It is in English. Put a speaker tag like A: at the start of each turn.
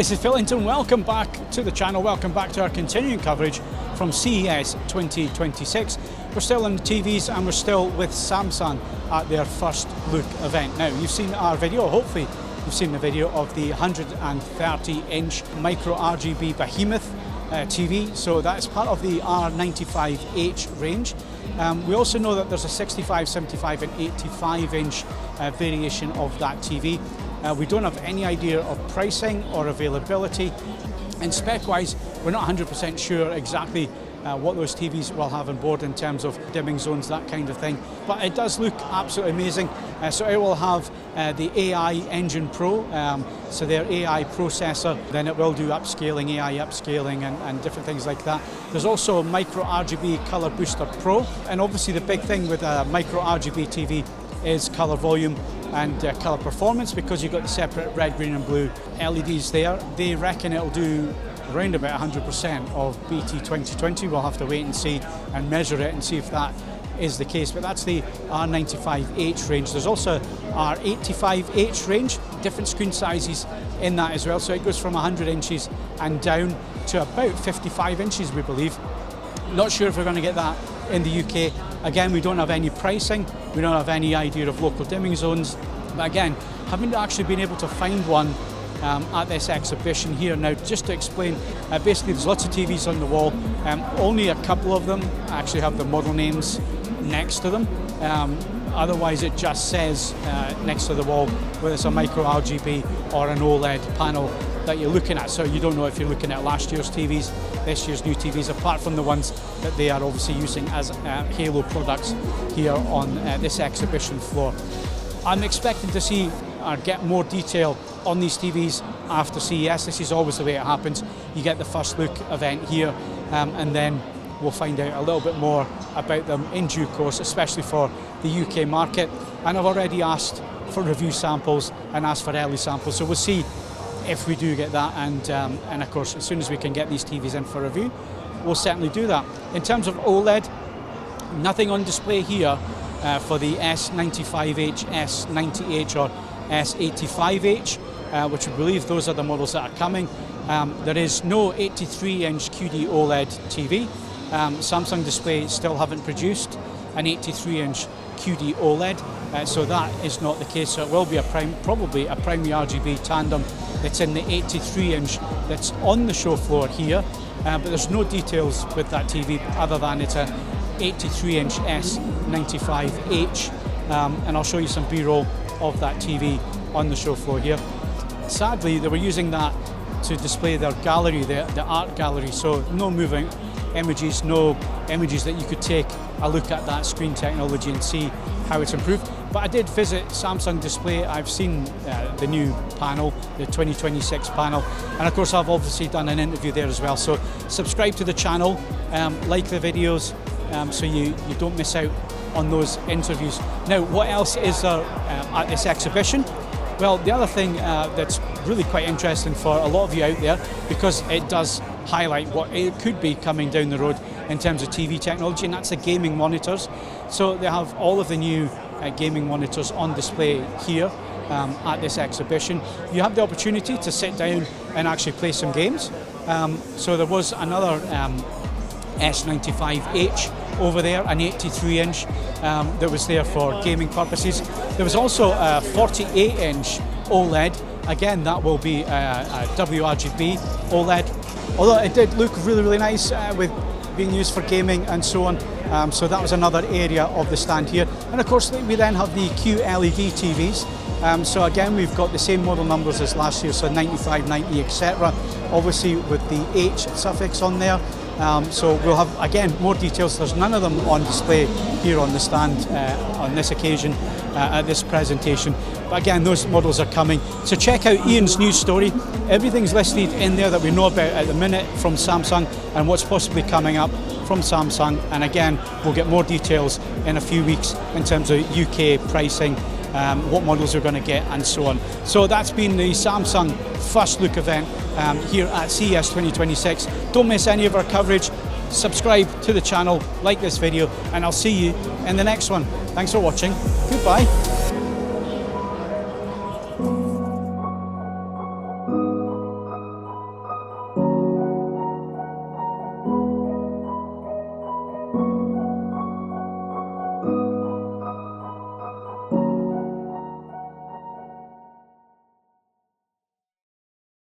A: This is Phillington. Welcome back to the channel. Welcome back to our continuing coverage from CES 2026. We're still on the TVs and we're still with Samsung at their first look event. Now, you've seen our video, hopefully you've seen the video of the 130-inch Micro RGB behemoth TV. So that's part of the R95H range. We also know that there's a 65, 75 and 85-inch variation of that TV. We don't have any idea of pricing or availability, and spec-wise we're not 100% sure exactly what those TVs will have on board in terms of dimming zones, that kind of thing. But it does look absolutely amazing. So it will have the AI Engine Pro, so their AI processor. Then it will do upscaling, AI upscaling and different things like that. There's also a Micro RGB Color Booster Pro, and obviously the big thing with a Micro RGB TV is color volume and color performance, because you've got the separate red, green and blue LEDs there. They reckon it'll do around about 100% of BT 2020. We'll have to wait and see and measure it and see if that is the case. But that's the R95H range. There's also R85H range, different screen sizes in that as well. So it goes from 100 inches and down to about 55 inches, we believe. Not sure if we're going to get that in the UK. Again, we don't have any pricing, we don't have any idea of local dimming zones. But again, haven't actually been able to find one at this exhibition here. Now, just to explain, basically there's lots of TVs on the wall. Only a couple of them actually have the model names next to them. Otherwise it just says next to the wall whether it's a Micro RGB or an OLED panel that you're looking at. So you don't know if you're looking at last year's TVs, this year's new TVs, apart from the ones that they are obviously using as Halo products here on this exhibition floor. I'm expecting to see or get more detail on these TVs after CES. This is always the way it happens. You get the first look event here, and then we'll find out a little bit more about them in due course, especially for the UK market. And I've already asked for review samples and asked for early samples, so we'll see if we do get that, and of course as soon as we can get these TVs in for review, we'll certainly do that. In terms of OLED, nothing on display here for the S95H, S90H or S85H, which we believe those are the models that are coming. There is no 83-inch QD OLED TV. Samsung Display still haven't produced an 83-inch QD OLED, so that is not the case. So it will be probably a primary RGB tandem that's in the 83-inch that's on the show floor here, but there's no details with that TV other than it's a 83-inch S95H, and I'll show you some B-roll of that TV on the show floor here. Sadly, they were using that to display their gallery, the art gallery, so no moving images, no images that you could take a look at that screen technology and see how it's improved. But I did visit Samsung Display. I've seen the new panel, the 2026 panel, and of course I've obviously done an interview there as well. So subscribe to the channel, like the videos, so you don't miss out on those interviews. Now, what else is there at this exhibition? Well, the other thing that's really quite interesting for a lot of you out there, because it does highlight what it could be coming down the road in terms of TV technology, and that's the gaming monitors. So they have all of the new gaming monitors on display here at this exhibition. You have the opportunity to sit down and actually play some games. So there was another S95H over there, an 83-inch that was there for gaming purposes. There was also a 48-inch OLED. Again, that will be a WRGB OLED, although it did look really nice with being used for gaming and so on. So that was another area of the stand here. And of course we then have the QLED TVs. So again, we've got the same model numbers as last year, so 95, 90, etc. Obviously with the H suffix on there. So we'll have, again, more details. There's none of them on display here on the stand on this occasion at this presentation. But again, those models are coming. So check out Ian's news story. Everything's listed in there that we know about at the minute from Samsung and what's possibly coming up from Samsung. And again, we'll get more details in a few weeks in terms of UK pricing, what models we're going to get and so on. So that's been the Samsung First Look event here at CES 2026. Don't miss any of our coverage. Subscribe to the channel, like this video, and I'll see you in the next one. Thanks for watching. Goodbye.